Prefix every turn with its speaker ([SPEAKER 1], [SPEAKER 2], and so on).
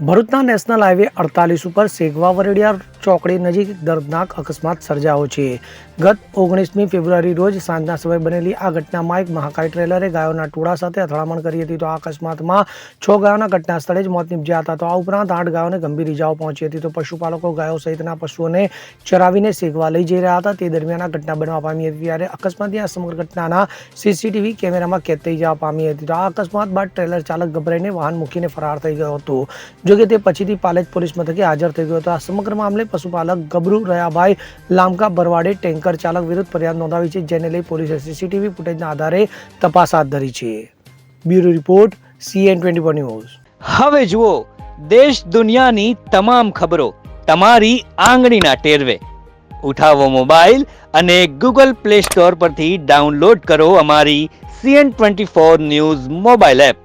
[SPEAKER 1] ભરૂચના national highway 48 ઉપર સેગવા વરેડિયા ચોકડી નજીક દર્દનાક અકસ્માત સર્જાયો છે. ગત 19મી ફેબ્રુઆરી રોજ સાંજના સમયે બનેલી આ ઘટનામાં એક મહાકાય ટ્રેલરે ગાયોના ટોળા સાથે અથડામણ કરી હતી. તો આ અકસ્માતમાં 6 ગાયોના ઘટના સ્થળે જ મોત નીપજ્યા હતા. તો આ ઉપરાંત 8 ગાયોને ગંભીર ઇજાઓ પહોંચી હતી. તો પશુપાલકો ગાયો સહિતના પશુઓને ચરાવીને સેગવા લઈ જઈ રહ્યા હતા. તે દરમિયાન આ ઘટના બનવા પામી હતી. ત્યારે અકસ્માતની આ સમગ્ર ઘટનાના સીસીટીવી કેમેરામાં કેદ થઈ જવા પામી હતી. તો આ અકસ્માત બાદ ટ્રેલર ચાલક ગભરાઈને વાહન મૂકીને ફરાર થઈ ગયો હતો. જોકે તે પછીથી પાલેજ પોલીસ મથકે હાજર થઈ ગયો હતો. આ સમગ્ર મામલે પશુપાલક ગબરુ રયાભાઈ લામકા બરવાડે ટેન્કર ચાલક વિરુદ્ધ ફરિયાદ નોંધાવી છે, જેને લઈ પોલીસે સીસીટીવી ફૂટેજના આધારે તપાસ હાથ ધરી છે. Bureau report CN24 news.
[SPEAKER 2] હવે જુઓ દેશ દુનિયાની તમામ ખબરો તમારી આંગળીના ટેરવે. ઉઠાવો મોબાઈલ અને Google Play Store પરથી ડાઉનલોડ કરો અમારી CN24 ન્યૂઝ મોબાઈલ એપ.